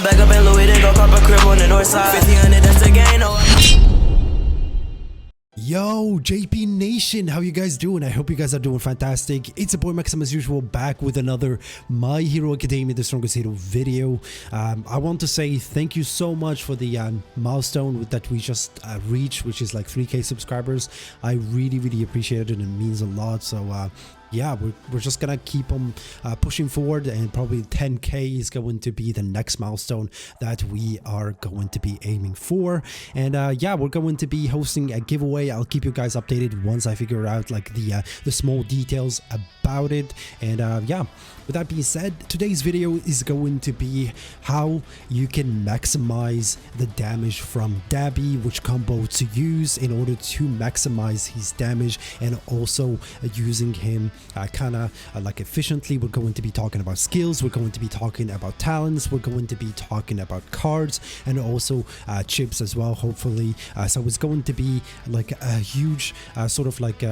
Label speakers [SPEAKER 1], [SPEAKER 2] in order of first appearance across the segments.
[SPEAKER 1] the back up in Louis, then go cop a crib on the north side. 1500, that's the gain, oh.
[SPEAKER 2] Yo, JP Nation, how you guys doing? I hope you guys are doing fantastic. It's a boy Maxim as usual, back with another My Hero Academia The Strongest Hero video. I want to say thank you so much for the milestone that we just reached, which is like 3K subscribers. I really appreciate it, and it means a lot. So yeah, we're just gonna keep on pushing forward, and probably 10K is going to be the next milestone that we are going to be aiming for. And yeah, we're going to be hosting a giveaway. I'll keep you guys updated once I figure out like the small details about it. And yeah, with that being said, today's video is going to be how you can maximize the damage from Dabi, which combo to use in order to maximize his damage, and also using him kind of like efficiently. We're going to be talking about skills, we're going to be talking about talents, we're going to be talking about cards, and also chips as well, hopefully. So it's going to be like a huge sort of like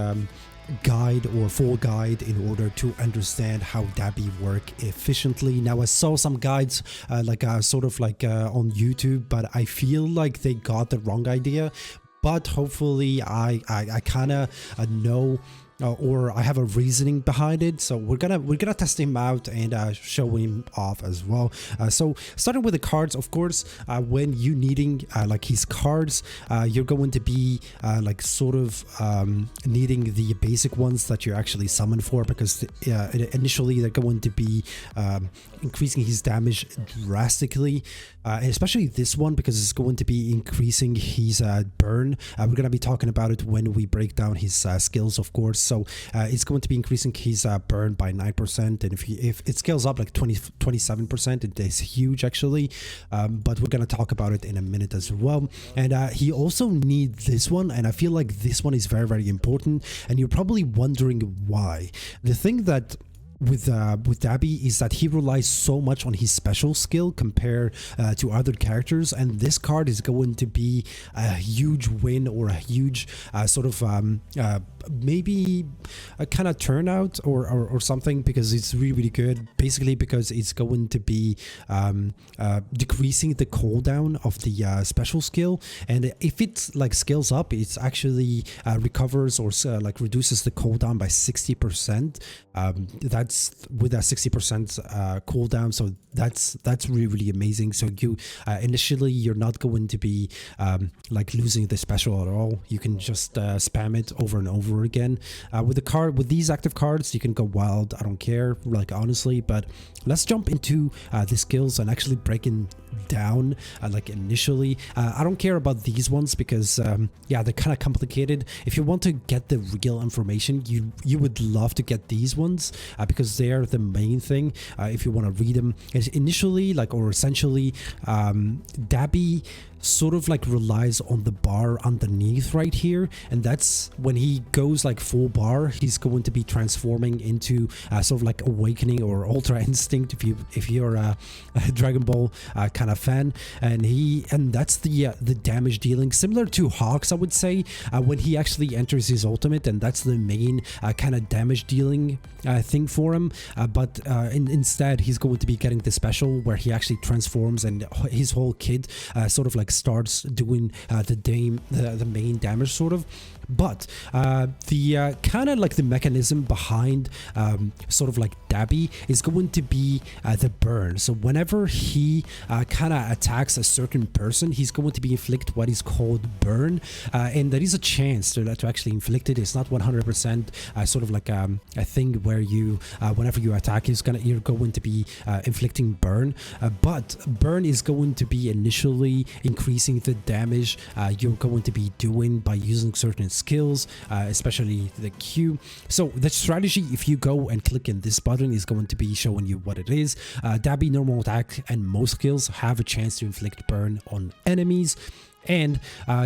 [SPEAKER 2] guide or full guide in order to understand how Dabi work efficiently. Now I saw some guides like sort of like on YouTube, but I feel like they got the wrong idea. But hopefully I kind of know or I have a reasoning behind it, so we're gonna test him out and show him off as well. So starting with the cards, of course, when you needing like his cards, you're going to be like sort of needing the basic ones that you actually summon for, because initially they're going to be increasing his damage drastically, and especially this one because it's going to be increasing his burn. We're gonna be talking about it when we break down his skills, of course. So it's going to be increasing his burn by 9%, and if it scales up like 27%, it is huge actually. But we're going to talk about it in a minute as well. And he also needs this one, and I feel like this one is very important, and you're probably wondering why. The thing that with Dabi is that he relies so much on his special skill compared to other characters, and this card is going to be a huge win, or a huge sort of maybe a kind of turnout or something, because it's really good, basically because it's going to be decreasing the cooldown of the special skill, and if it like scales up, it's actually recovers or like reduces the cooldown by 60%. That's with a 60% cooldown, so that's really amazing. So you initially you're not going to be like losing the special at all. You can just spam it over and over again. With these active cards, you can go wild. I don't care, like, honestly. But let's jump into the skills and actually breaking down like initially. I don't care about these ones because yeah, they're kind of complicated. If you want to get the real information, you would love to get these ones because they're the main thing. If you want to read them, initially, like, or essentially, Dabi sort of like relies on the bar underneath right here, and that's when he goes like full bar, he's going to be transforming into sort of like awakening or ultra instinct if you're a Dragon Ball kind of fan, and that's the damage dealing, similar to Hawks, I would say, when he actually enters his ultimate, and that's the main kind of damage dealing thing for him. But instead he's going to be getting the special where he actually transforms, and his whole kit sort of like starts doing the main damage sort of. But the kind of like the mechanism behind sort of like Dabi is going to be the burn. So whenever he kind of attacks a certain person, he's going to be inflict what is called burn, and there is a chance to actually inflict it. It's not 100% sort of like a thing where you whenever you attack, you're going to be inflicting burn, but burn is going to be initially increasing the damage you're going to be doing by using certain skills, especially the Q. So the strategy, if you go and click in this button, is going to be showing you what it is. Dabi normal attack and most skills have a chance to inflict burn on enemies. And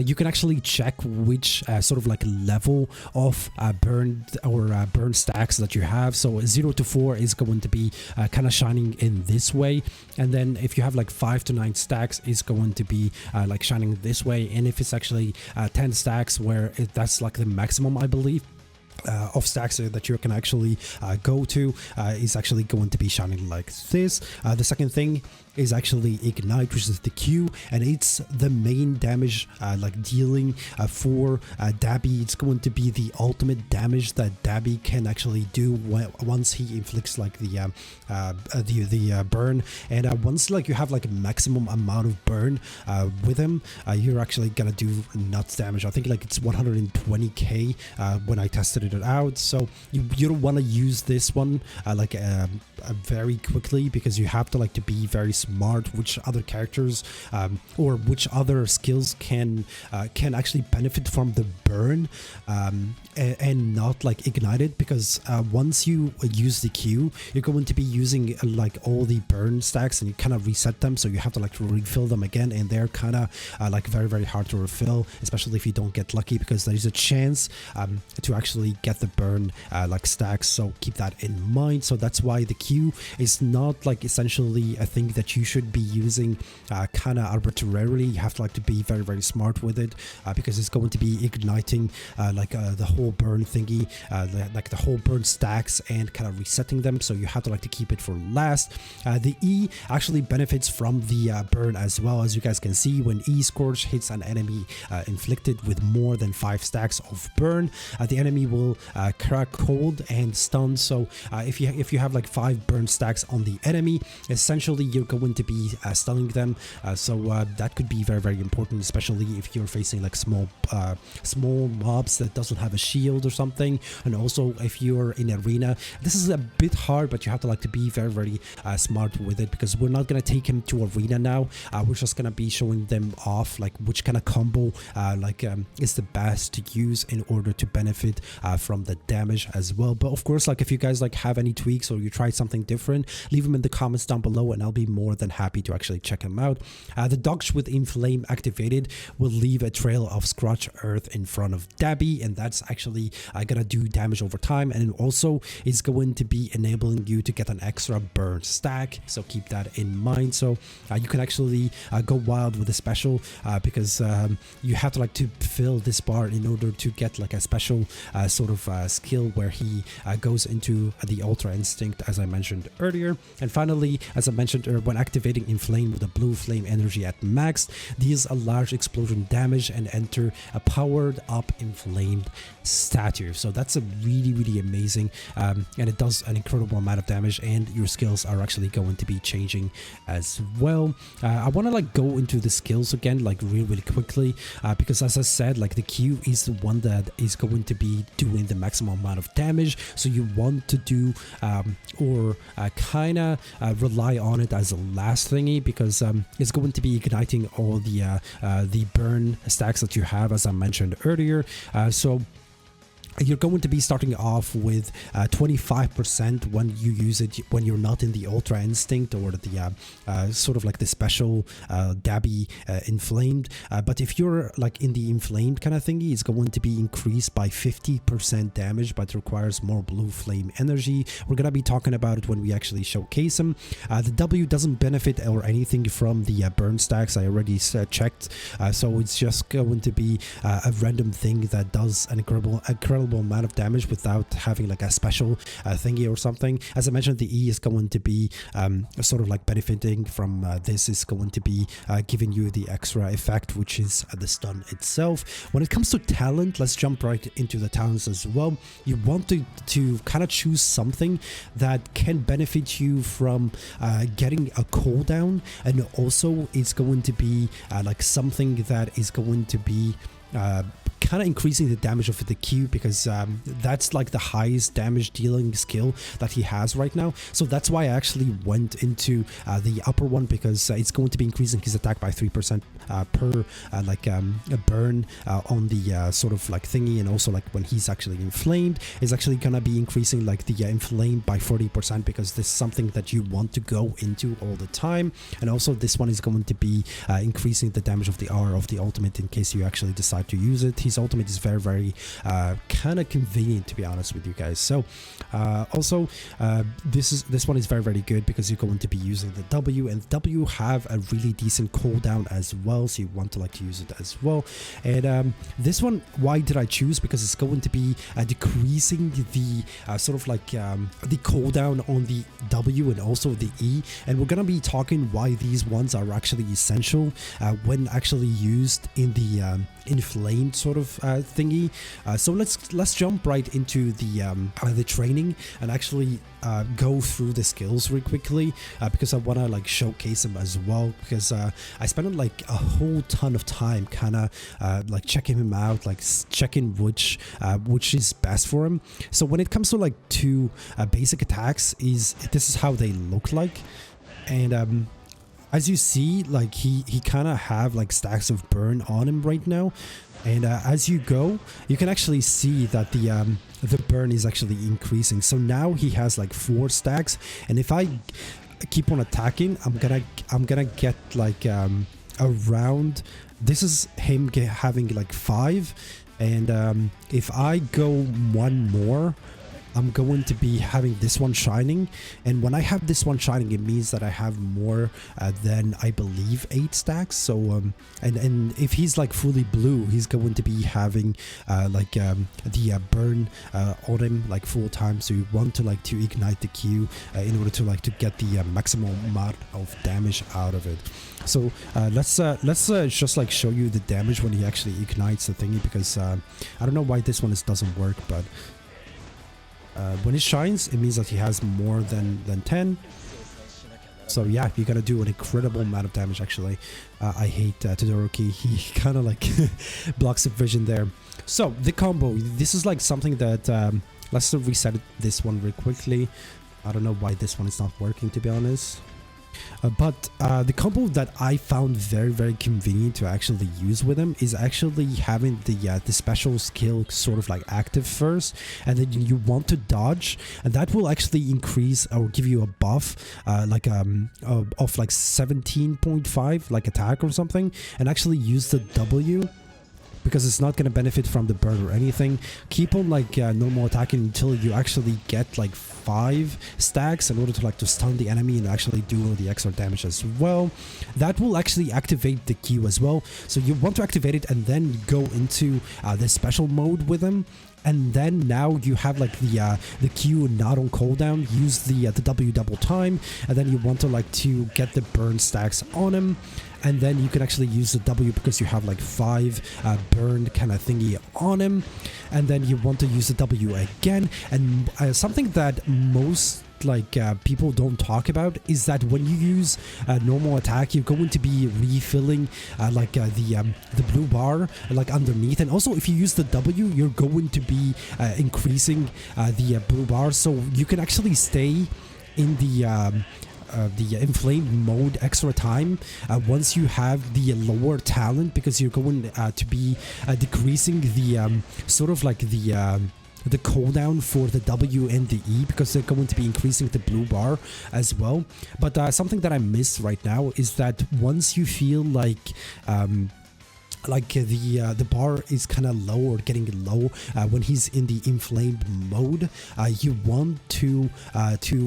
[SPEAKER 2] you can actually check which sort of like level of burn or burn stacks that you have. So 0 to 4 is going to be kind of shining in this way, and then if you have like 5 to 9 stacks, is going to be like shining this way. And if it's actually 10 stacks, where that's like the maximum, I believe, of stacks that you can actually go to is actually going to be shining like this. The second thing is actually Ignite, which is the Q, and it's the main damage like dealing for Dabi. It's going to be the ultimate damage that Dabi can actually do once he inflicts like the burn, and once like you have like a maximum amount of burn with him, you're actually gonna do nuts damage. I think like it's 120k when I tested it out. So you don't want to use this one like very quickly, because you have to like to be very smart which other characters or which other skills can actually benefit from the burn and not like ignite it, because once you use the Q, you're going to be using like all the burn stacks and you kind of reset them, so you have to like refill them again, and they're kind of like very hard to refill, especially if you don't get lucky, because there's a chance to actually get the burn like stacks. So keep that in mind. So that's why the Q is not like essentially a thing that you should be using kind of arbitrarily. You have to like to be very smart with it, because it's going to be igniting like the whole burn thingy, like the whole burn stacks, and kind of resetting them, so you have to like to keep it for last. The E actually benefits from the burn as well. As you guys can see, when E Scorch hits an enemy inflicted with more than 5 stacks of burn, the enemy will crack cold and stun. So if you have like 5 burn stacks on the enemy, essentially you're going to be stunning them. So that could be very important, especially if you're facing like small mobs that doesn't have a shield or something. And also if you're in arena, this is a bit hard, but you have to like to be very smart with it, because we're not gonna take him to arena now. We're just gonna be showing them off like which kind of combo is the best to use in order to benefit from the damage as well. But of course, like if you guys like have any tweaks or you tried something different, leave them in the comments down below and I'll be more than happy to actually check them out. The dodge with Inflame activated will leave a trail of scorched earth in front of Dabi, and that's actually gonna do damage over time, and it also is going to be enabling you to get an extra burn stack, so keep that in mind. So you can actually go wild with the special, because you have to like to fill this bar in order to get like a special sort of skill where he goes into the Ultra Instinct, as I mentioned earlier. And finally, as I mentioned earlier, when activating Inflame with the blue flame energy at max, deals a large explosion damage and enter a powered up inflamed statue. So that's a really amazing, and it does an incredible amount of damage, and your skills are actually going to be changing as well. I want to like go into the skills again like really quickly, because as I said, like the Q is the one that is going to be doing the maximum amount of damage, so you want to do or kind of rely on it as a last thingy, because it's going to be igniting all the burn stacks that you have, as I mentioned earlier. So you're going to be starting off with 25% when you use it when you're not in the Ultra Instinct or the sort of like the special Dabi Inflamed. But if you're like in the Inflamed kind of thingy, it's going to be increased by 50% damage, but it requires more blue flame energy. We're gonna be talking about it when we actually showcase them. The W doesn't benefit or anything from the burn stacks. I already checked, so it's just going to be a random thing that does an incredible amount of damage without having like a special thingy or something. As I mentioned, the E is going to be sort of like benefiting from this, is going to be giving you the extra effect, which is the stun itself. When it comes to talent, let's jump right into the talents as well. You want to kind of choose something that can benefit you from getting a cooldown, and also it's going to be like something that is going to be kind of increasing the damage of the Q, because that's like the highest damage dealing skill that he has right now. So that's why I actually went into the upper one, because it's going to be increasing his attack by 3% per like a burn on the sort of like thingy, and also like when he's actually inflamed is actually gonna be increasing like the inflamed by 40%, because this is something that you want to go into all the time. And also this one is going to be increasing the damage of the R of the ultimate in case you actually decide to use it. He's his ultimate is very kind of convenient, to be honest with you guys. So also this one is very good because you're going to be using the W, and W have a really decent cooldown as well, so you want to like to use it as well. And this one, why did I choose? Because it's going to be decreasing the sort of like the cooldown on the W and also the E, and we're gonna be talking why these ones are actually essential when actually used in the inflamed sort of thingy. So let's jump right into the training and actually go through the skills really quickly, because I want to like showcase them as well, because I spent like a whole ton of time kind of like checking him out, like checking which is best for him. So when it comes to like two basic attacks, this is how they look like. And as you see, like he kind of have like stacks of burn on him right now, and as you go, you can actually see that the burn is actually increasing. So now he has like 4 stacks, and if I keep on attacking, I'm gonna get like around. This is him having like 5, and if I go one more, I'm going to be having this one shining, and when I have this one shining, it means that I have more than, I believe, 8 stacks. So and if he's like fully blue, he's going to be having like the burn on him like full time. So you want to like to ignite the Q in order to like to get the maximum amount of damage out of it. So let's just like show you the damage when he actually ignites the thingy, because I don't know why this one doesn't work, but when it shines, it means that he has more than 10. So yeah, you're gonna do an incredible amount of damage. Actually, I hate Todoroki. He kind of like blocks the vision there. So the combo, this is like something that let's reset this one real quickly. I don't know why this one is not working, to be honest. But the combo that I found very convenient to actually use with him is actually having the special skill sort of like active first, and then you want to dodge, and that will actually increase or give you a buff of like 17.5 like attack or something, and actually use the W, because it's not going to benefit from the burn or anything. Keep on like normal attacking until you actually get like 5 stacks in order to like to stun the enemy and actually do the extra damage as well. That will actually activate the Q as well. So you want to activate it and then go into the special mode with him. And then now you have like the Q not on cooldown. Use the W double time, and then you want to like to get the burn stacks on him, and then you can actually use the W because you have like 5 burned kind of thingy on him, and then you want to use the W again. And something that most like people don't talk about is that when you use a normal attack, you're going to be refilling like the blue bar like underneath, and also if you use the W, you're going to be increasing the blue bar, so you can actually stay in the inflamed mode extra time once you have the lower talent, because you're going to be decreasing the sort of like the cooldown for the W and the E, because they're going to be increasing the blue bar as well. But something that I miss right now is that once you feel like the bar is kind of low or getting low when he's in the inflamed mode, you want to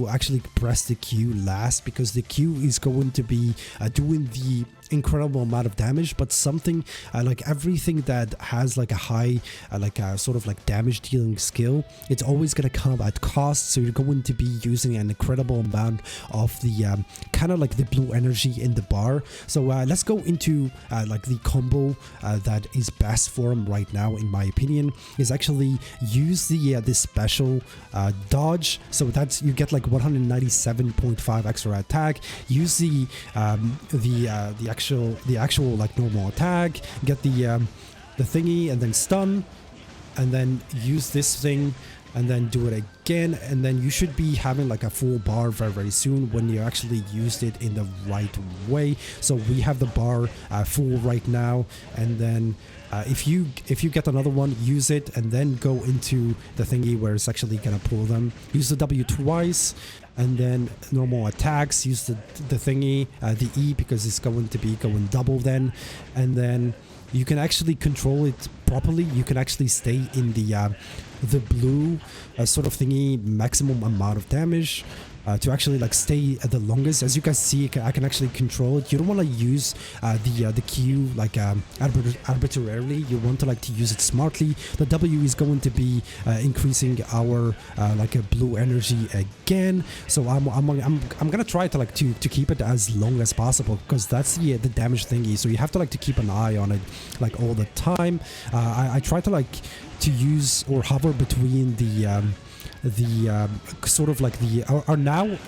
[SPEAKER 2] actually press the Q last, because the Q is going to be doing the incredible amount of damage. But something like everything that has like a high like a sort of like damage dealing skill, it's always going to come at cost, so you're going to be using an incredible amount of the kind of like the blue energy in the bar. So let's go into like the combo that is best for him right now, in my opinion, is actually use the special dodge. So that's, you get like 197.5 extra attack. Use the actual like normal attack, get the thingy, and then stun, and then use this thing, and then do it again, and then you should be having like a full bar very soon when you actually used it in the right way. So we have the bar full right now, and then if you get another one, use it, and then go into the thingy where it's actually gonna pull them. Use the W twice, and then normal attacks, use the thingy, the E, because it's going to be going double then, and then you can actually control it properly. You can actually stay in the blue sort of thingy maximum amount of damage. To actually like stay at the longest. As you guys see, I can actually control it. You don't want to use the Q like arbitrarily. You want to like to use it smartly. The W is going to be increasing our like a blue energy again. So I'm gonna try to like to keep it as long as possible, because that's the damage thingy. So you have to like to keep an eye on it like all the time. I try to like to use or hover between the sort of like the or now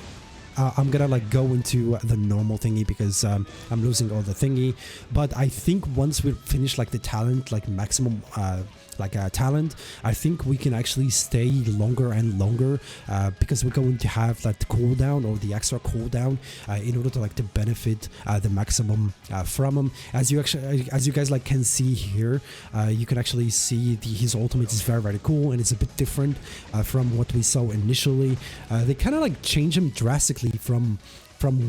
[SPEAKER 2] I'm gonna like go into the normal thingy because I'm losing all the thingy. But I think once we finish like the talent, like maximum talent, I think we can actually stay longer and longer because we're going to have like the cooldown or the extra cooldown in order to like to benefit the maximum from him. As you guys like can see here, you can actually see his ultimate is very cool, and it's a bit different from what we saw initially. They kind of like change him drastically from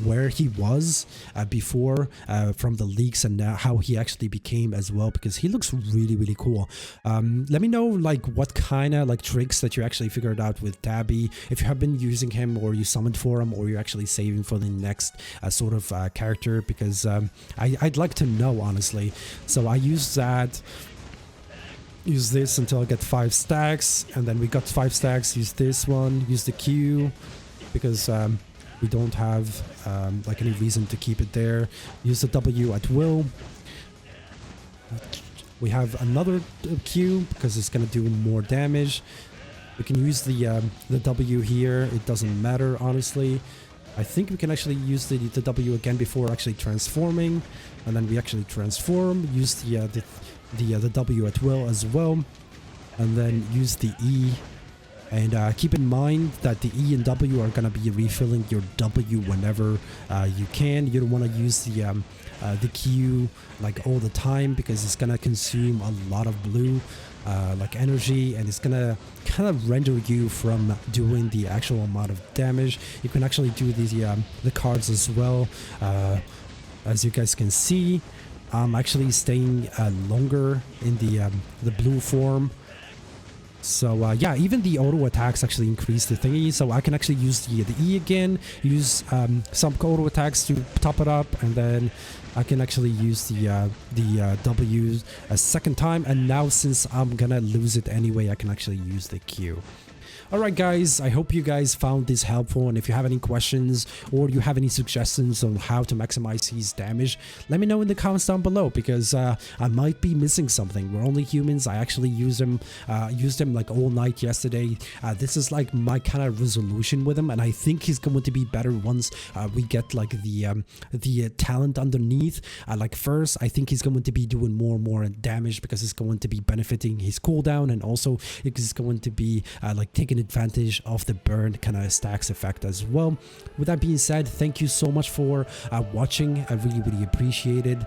[SPEAKER 2] where he was before, from the leaks, and now how he actually became as well, because he looks really cool. Let me know like what kind of like tricks that you actually figured out with Dabi, if you have been using him or you summoned for him, or you're actually saving for the next sort of character, because I'd like to know, honestly. So I use this until I get 5 stacks, and then we got 5 stacks. Use this one, use the Q, because we don't have like any reason to keep it there. Use the W at will. We have another Q because it's gonna do more damage. We can use the W here. It doesn't matter, honestly. I think we can actually use the W again before actually transforming, and then we actually transform. Use the W at will as well, and then use the E. And keep in mind that the E and W are gonna be refilling your W whenever you can. You don't want to use the Q like all the time, because it's gonna consume a lot of blue like energy, and it's gonna kind of render you from doing the actual amount of damage. You can actually do the cards as well. As you guys can see, I'm actually staying longer in the blue form. So yeah, even the auto attacks actually increase the thingy, so I can actually use the E again, use some auto attacks to top it up, and then I can actually use the W a second time. And now, since I'm gonna lose it anyway, I can actually use the Q. Alright guys, I hope you guys found this helpful, and if you have any questions or you have any suggestions on how to maximize his damage, let me know in the comments down below, because I might be missing something. We're only humans. I actually used him like all night yesterday. This is like my kind of resolution with him, and I think he's going to be better once we get like the talent underneath. Like first, I think he's going to be doing more and more damage, because it's going to be benefiting his cooldown, and also it's going to be like taking advantage of the burn kind of stacks effect as well. With that being said, thank you so much for watching. I really appreciate it.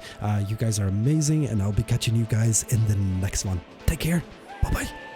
[SPEAKER 2] You guys are amazing, and I'll be catching you guys in the next one. Take care. Bye bye.